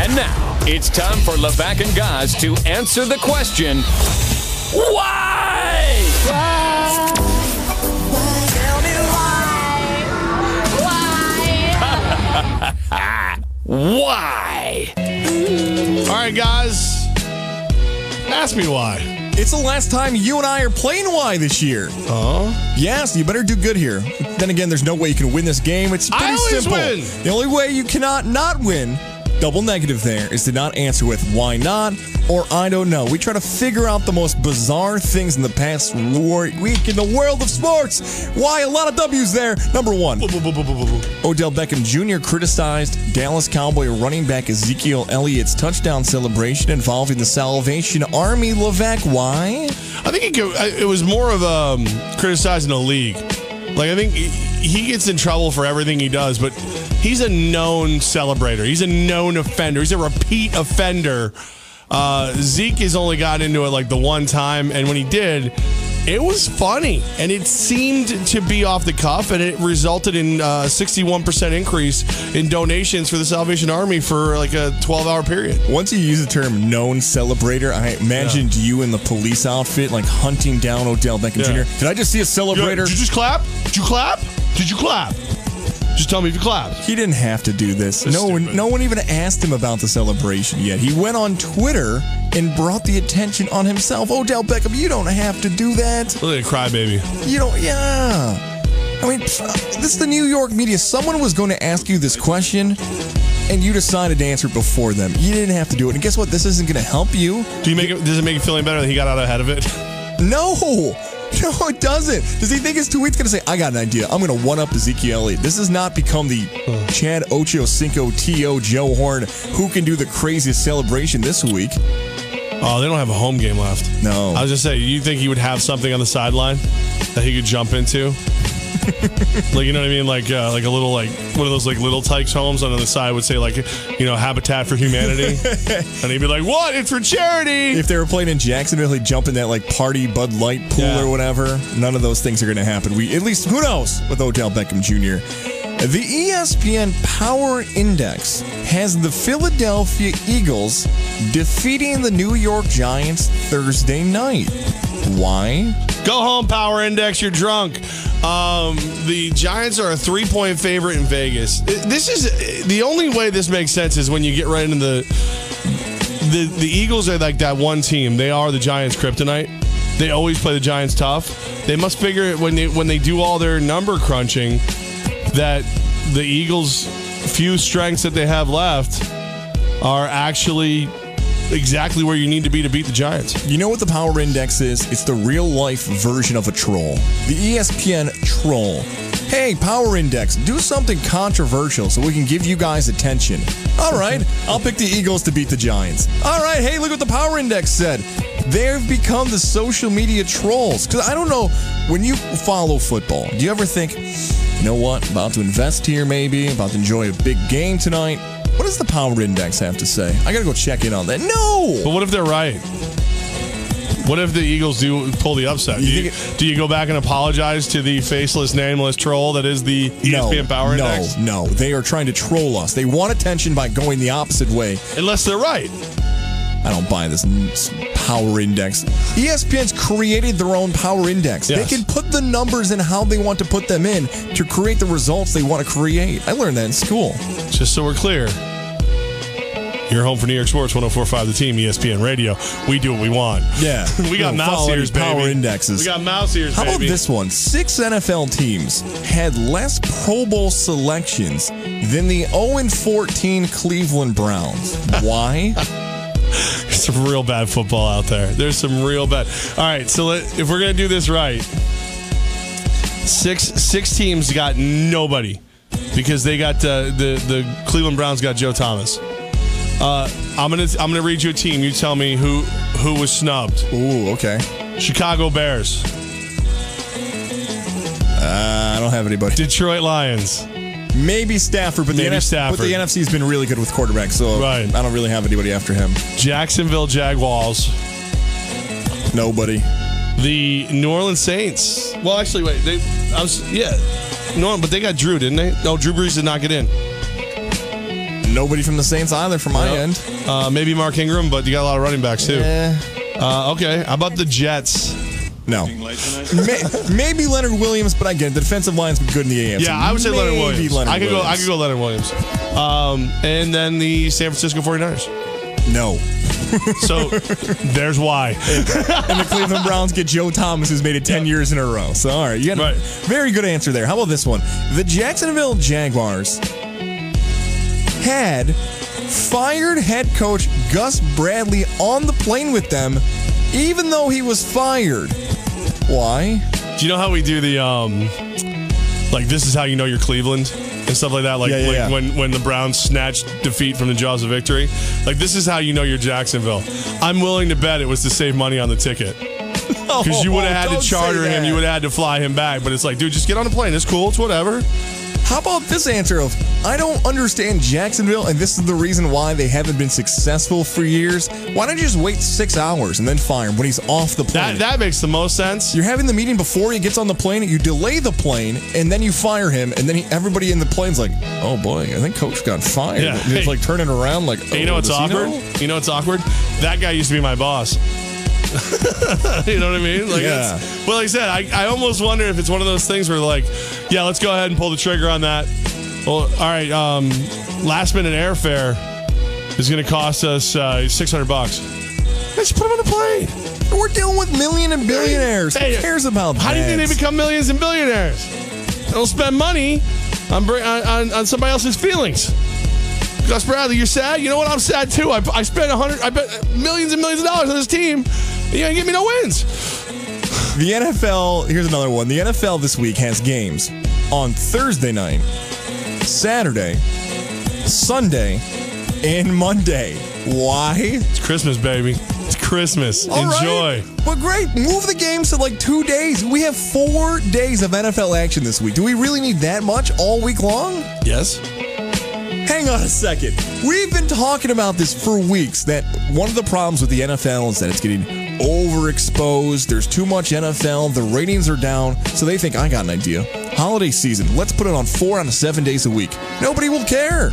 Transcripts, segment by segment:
And now, it's time for Levack and Gaz to answer the question, why? Why? Tell me why? Why? All right, guys. Ask me why. It's the last time you and I are playing why this year. Oh? Yes, you better do good here. Then again, there's no way you can win this game. It's pretty simple. Win. The only way you cannot not win, double negative there, is to not answer with why not or I don't know. We try to figure out the most bizarre things in the past week in the world of sports. Why? A lot of W's there. Number one, Odell Beckham Jr. criticized Dallas Cowboy running back Ezekiel Elliott's touchdown celebration involving the Salvation Army. Levack, why? I think it was more of criticizing the league. Like, I think he gets in trouble for everything he does, but he's a known celebrator. He's a known offender. He's a repeat offender. Zeke has only got into it like the one time, and when he did, it was funny, and it seemed to be off the cuff, and it resulted in a 61% increase in donations for the Salvation Army for like a 12-hour period. Once you use the term known celebrator, I imagined you in the police outfit, like hunting down Odell Beckham Jr. Did I just see a celebrator? Did you just clap? Did you clap? Did you clap? Just tell me if you clapped. He didn't have to do this. No one even asked him about the celebration yet. He went on Twitter and brought the attention on himself. Odell Beckham, you don't have to do that. Look at crybaby. You don't, yeah. I mean, this is the New York media. Someone was going to ask you this question, and you decided to answer it before them. You didn't have to do it. And guess what? This isn't going to help you. Does it make you feel any better that he got out ahead of it? No. No, it doesn't. Does he think his tweet's going to say, I got an idea. I'm going to one-up Ezekiel Elliott. This has not become the Chad Ochocinco T.O. Joe Horn who can do the craziest celebration this week. Oh, they don't have a home game left. No. I was just saying, you think he would have something on the sideline that he could jump into? Like, you know what I mean? Like a little, like one of those like Little Tykes homes on the side would say like, you know, Habitat for Humanity. And he'd be like, what? It's for charity. If they were playing in Jacksonville, he'd jump in that like party Bud Light pool or whatever. None of those things are going to happen. At least, who knows, with Odell Beckham Jr. The ESPN Power Index has the Philadelphia Eagles defeating the New York Giants Thursday night. Why? Go home, Power Index. You're drunk. The Giants are a 3-point favorite in Vegas. This is the only way this makes sense is when you get right into the Eagles are like that one team. They are the Giants' kryptonite. They always play the Giants tough. They must figure when they do all their number crunching that the Eagles' few strengths that they have left are actually exactly where you need to be to beat the Giants. You know what the Power Index is? It's the real-life version of a troll. The ESPN troll. Hey, Power Index, do something controversial so we can give you guys attention. All right, I'll pick the Eagles to beat the Giants. All right, hey, look what the Power Index said. They've become the social media trolls. Because I don't know, when you follow football, do you ever think, you know what, about to invest here maybe, about to enjoy a big game tonight? What does the Power Index have to say? I got to go check in on that. No! But what if they're right? What if the Eagles do pull the upset? Do you go back and apologize to the faceless, nameless troll that is the ESPN Power Index? No. They are trying to troll us. They want attention by going the opposite way. Unless they're right. I don't buy this Power Index. ESPN's created their own Power Index. Yes. They can put the numbers in how they want to put them in to create the results they want to create. I learned that in school. Just so we're clear, you're home for New York Sports 104.5 The Team, ESPN Radio. We do what we want. Yeah. We got mouse ears, baby. Power indexes. We got mouse ears, How baby. about this one? 6 NFL teams had less Pro Bowl selections than the 0-14 Cleveland Browns. Why? There's some real bad football out there. There's some real bad. All right, so if we're going to do this right, six teams got nobody because they got the Cleveland Browns got Joe Thomas. I'm gonna read you a team. You tell me who was snubbed. Ooh, okay. Chicago Bears. I don't have anybody. Detroit Lions. Maybe Stafford, but the NFC's been really good with quarterbacks, so I don't really have anybody after him. Jacksonville Jaguars. Nobody. The New Orleans Saints. Well, actually, wait. But they got Drew, didn't they? No, Drew Brees did not get in. Nobody from the Saints either from my end. Maybe Mark Ingram, but you got a lot of running backs, too. Yeah. Okay, how about the Jets? No. Maybe Leonard Williams, but again, the defensive line's been good in the AFC. Yeah, I would say Leonard Williams. I could go Leonard Williams. And then the San Francisco 49ers. No. So there's why. And the Cleveland Browns get Joe Thomas, who's made it 10 years in a row. So, all right, you got a very good answer there. How about this one? The Jacksonville Jaguars had fired head coach Gus Bradley on the plane with them, even though he was fired. Why? Do you know how we do the, like, this is how you know you're Cleveland? And stuff like that, like when the Browns snatched defeat from the jaws of victory. Like, this is how you know you're Jacksonville. I'm willing to bet it was to save money on the ticket. Because you would have had to charter him, you would have had to fly him back. But it's like, dude, just get on the plane. It's cool. It's whatever. How about this answer of, I don't understand Jacksonville, and this is the reason why they haven't been successful for years. Why don't you just wait 6 hours and then fire him when he's off the plane? That makes the most sense. You're having the meeting before he gets on the plane, you delay the plane, and then you fire him, and then everybody in the plane's like, oh boy, I think coach got fired. Yeah. And it's like turning around like, you know what's awkward? You know what's awkward? That guy used to be my boss. You know what I mean? Like, yeah. Well, like I said, I almost wonder if it's one of those things where, like, yeah, let's go ahead and pull the trigger on that. Well, all right, last minute airfare is going to cost us $600. Let's put them on a plane. We're dealing with million and billionaires. Who cares about that? How do you think they become millions and billionaires? They'll spend money on somebody else's feelings. Gus Bradley, you're sad? You know what? I'm sad too. I spent millions and millions of dollars on this team. You ain't give me no wins. The NFL, here's another one. The NFL this week has games on Thursday night, Saturday, Sunday, and Monday. Why? It's Christmas, baby. It's Christmas. All Enjoy. Right. But great. Move the games to like 2 days. We have 4 days of NFL action this week. Do we really need that much all week long? Yes. Hang on a second. We've been talking about this for weeks, that one of the problems with the NFL is that it's getting overexposed. There's too much NFL. The ratings are down. So they think, I got an idea. Holiday season. Let's put it on 4 out of 7 days a week. Nobody will care.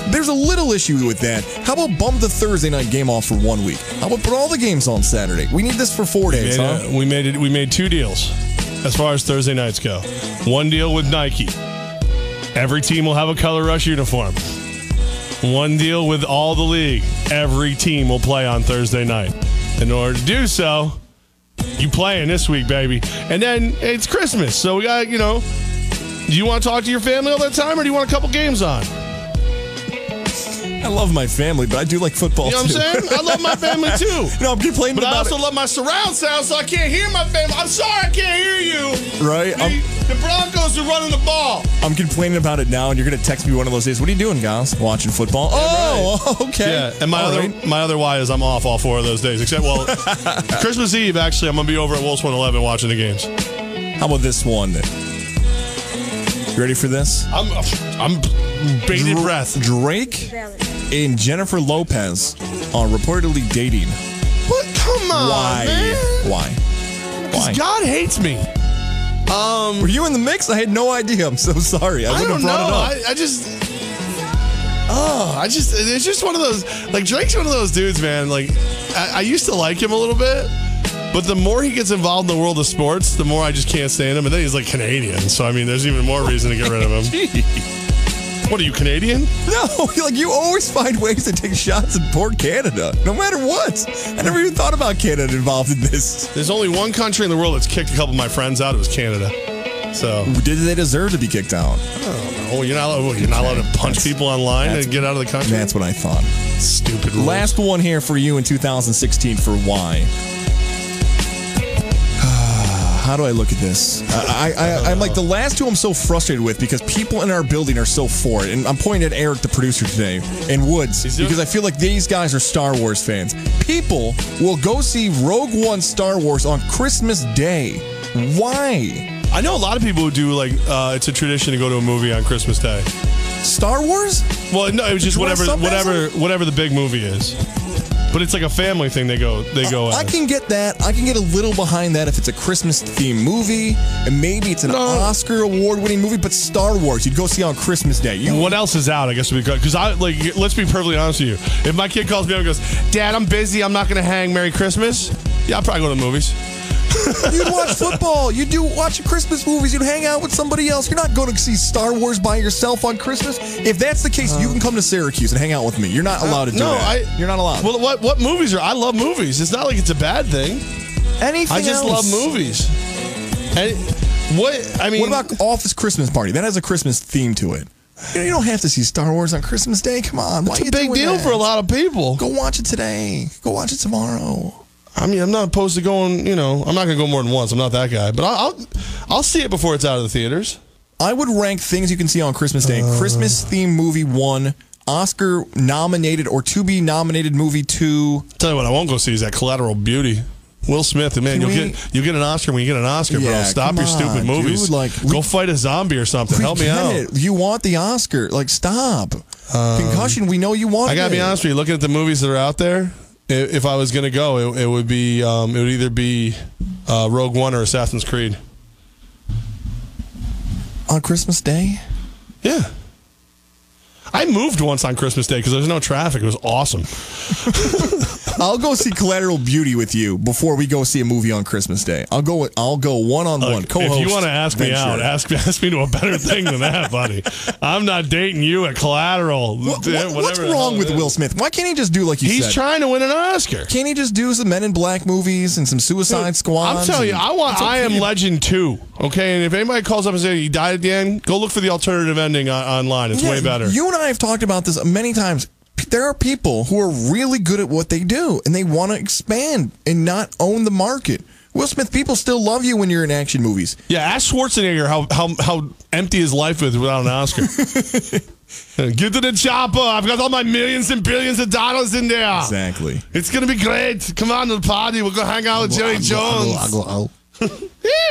There's a little issue with that. How about bump the Thursday night game off for 1 week? How about put all the games on Saturday? We need this for 4 days, We made 2 deals as far as Thursday nights go. One deal with Nike. Every team will have a Color Rush uniform. One deal with all the league. Every team will play on Thursday night. In order to do so, you playing this week, baby. And then it's Christmas. So we got, do you want to talk to your family all that time, or do you want a couple games on? I love my family, but I do like football, too. You know what I'm saying? I love my family, too. No, I'm complaining about it. But I also love my surround sound, so I can't hear my family. I'm sorry I can't hear you. Right? The Broncos are running the ball. I'm complaining about it now, and you're going to text me one of those days. What are you doing, guys? Watching football? Okay. Yeah, and my other why is I'm off all 4 of those days. Except, Christmas Eve, actually, I'm going to be over at Wolves 111 watching the games. How about this one? You ready for this? I'm bated breath. Drake and Jennifer Lopez are reportedly dating. What? Come on, man. Why? Because God hates me. Were you in the mix? I had no idea. I'm so sorry. I wouldn't have brought it up. It's just one of those, like, Drake's one of those dudes, man. Like, I used to like him a little bit, but the more he gets involved in the world of sports, the more I just can't stand him. And then he's like Canadian, so I mean, there's even more reason to get rid of him. What are you, Canadian? No, like, you always find ways to take shots at poor Canada, no matter what. I never even thought about Canada involved in this. There's only one country in the world that's kicked a couple of my friends out. It was Canada. So did they deserve to be kicked out? I don't know. You're not allowed to punch people online and get out of the country? That's what I thought. Stupid rules. Last one here for you in 2016 for why. How do I look at this? I'm like, the last 2 I'm so frustrated with because people in our building are so for it. And I'm pointing at Eric, the producer today, and Woods, because I feel like these guys are Star Wars fans. People will go see Rogue One Star Wars on Christmas Day. Why? I know a lot of people who do, like, it's a tradition to go to a movie on Christmas Day. Star Wars? Well, no, it was just whatever the big movie is. But it's like a family thing. They go. I can get that. I can get a little behind that if it's a Christmas-themed movie, and maybe it's an Oscar award-winning movie. But Star Wars, you'd go see on Christmas Day. What else is out? I guess because let's be perfectly honest with you. If my kid calls me up and goes, "Dad, I'm busy. I'm not going to hang. Merry Christmas." Yeah, I'll probably go to the movies. You'd watch football. You'd watch Christmas movies. You'd hang out with somebody else. You're not going to see Star Wars by yourself on Christmas. If that's the case, you can come to Syracuse and hang out with me. You're not allowed to do that. You're not allowed. Well, what movies are? I love movies. It's not like it's a bad thing. Anything I just else? love movies. What about Office Christmas Party? That has a Christmas theme to it. You don't have to see Star Wars on Christmas Day. Come on. It's a big deal for a lot of people. Go watch it today. Go watch it tomorrow. I mean, I'm not opposed to going, I'm not going to go more than once. I'm not that guy. But I'll see it before it's out of the theaters. I would rank things you can see on Christmas Day. Christmas-themed movie 1, Oscar-nominated or to-be-nominated movie 2. Tell you what, I won't go see is that Collateral Beauty. Will Smith, man, you'll get an Oscar when you get an Oscar, bro. Stop your stupid movies. Dude, go fight a zombie or something. Help me out. You want the Oscar. Stop. Concussion, we know you want it. I got to be honest with you. Looking at the movies that are out there, if I was going to go, it would be it would either be Rogue One or Assassin's Creed. On Christmas Day? Yeah. I moved once on Christmas Day because there was no traffic. It was awesome. I'll go see Collateral Beauty with you before we go see a movie on Christmas Day. I'll go one-on-one. Co-host. If you want to ask me out, ask me to a better thing than that, buddy. I'm not dating you at Collateral. What's wrong with Will Smith? Why can't he just do like you said? He's trying to win an Oscar. Can't he just do some Men in Black movies and some Suicide Squads? I'm telling you, I want I Am Legend 2. Okay, and if anybody calls up and says he died at the end, go look for the alternative ending online. It's way better. You and I have talked about this many times. There are people who are really good at what they do, and they want to expand and not own the market. Will Smith, people still love you when you're in action movies. Yeah, ask Schwarzenegger how empty his life is without an Oscar. Get to the chopper. I've got all my millions and billions of dollars in there. Exactly. It's going to be great. Come on to the party. We'll go hang out with Jerry Jones. Yeah,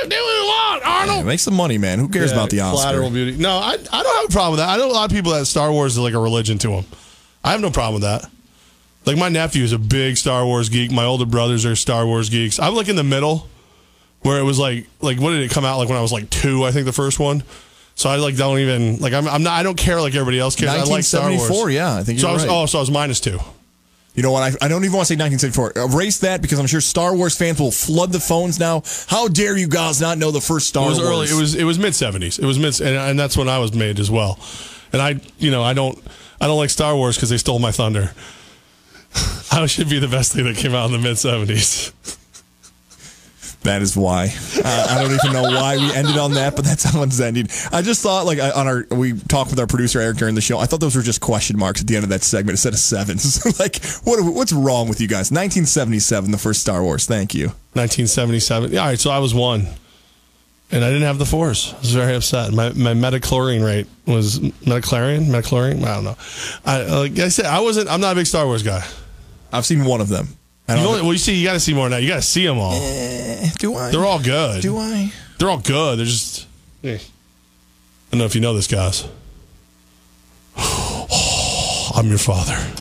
do what we want, Arnold. Yeah, make some money, man. Who cares about the Oscar? Collateral Beauty. No, I don't have a problem with that. I know a lot of people that Star Wars is like a religion to them. I have no problem with that. Like, my nephew is a big Star Wars geek. My older brothers are Star Wars geeks. I'm like in the middle, where it was like what did it come out like when I was like 2? I think the first one. So I like don't even like I'm not. I don't care like everybody else cares. I like Star Wars. 1974. Yeah, I think you're right. So I was -2. You know what? I don't even want to say 1974. Erase that because I'm sure Star Wars fans will flood the phones now. How dare you guys not know the first Star Wars? It was early. It was mid-70s. It was and that's when I was made as well. And I don't like Star Wars because they stole my thunder. How should be the best thing that came out in the mid-70s? That is why. I don't even know why we ended on that, but that's how it's ending. I just thought, like, we talked with our producer Eric during the show. I thought those were just question marks at the end of that segment instead of sevens. Like, what's wrong with you guys? 1977, the first Star Wars. Thank you. 1977. Yeah, all right. So I was 1, and I didn't have the Force. I was very upset. My metachlorine rate was metachlorine. I don't know. Like I said, I'm not a big Star Wars guy. I've seen one of them. You see, you got to see more now. You got to see them all. Do I? They're all good. Do I? They're all good. They're just. I don't know if you know this, guys. I'm your father.